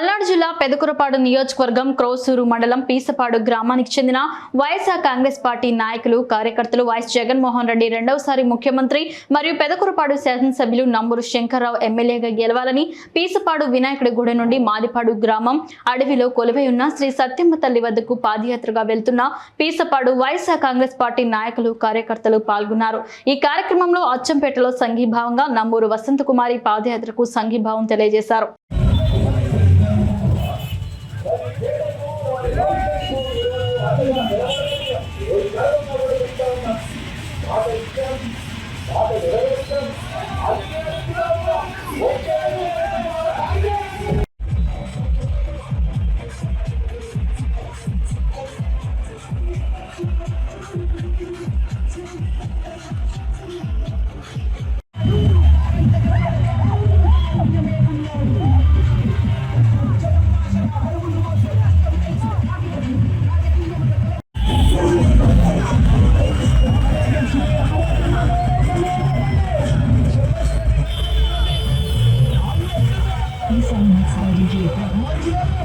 పల్నాడు జిల్లా పెదకురపాడు నియోజకవర్గం క్రోసూరు మండలం పీసపాడు గ్రామానికి చెందిన వైఎస్ఆర్ కాంగ్రెస్ పార్టీ నాయకులు కార్యకర్తలు వైఎస్ జగన్మోహన్ రెడ్డి రెండవసారి ముఖ్యమంత్రి మరియు పెదకురపాడు శాసనసభ్యులు నంబూరు శంకర్రావు ఎమ్మెల్యేగా గెలవాలని పీసపాడు వినాయకుడి గుడి నుండి మాదిపాడు గ్రామం అడవిలో కొలువై ఉన్న శ్రీ సత్యమ్మ తల్లి వద్దకు పాదయాత్రగా వెళ్తున్న పీసపాడు వైఎస్ఆర్ కాంగ్రెస్ పార్టీ నాయకులు కార్యకర్తలు పాల్గొన్నారు. ఈ కార్యక్రమంలో అచ్చంపేటలో సంఘీభావంగా నంబూరు వసంతకుమారి పాదయాత్రకు సంఘీభావం తెలియజేశారు. He's on next by DJ.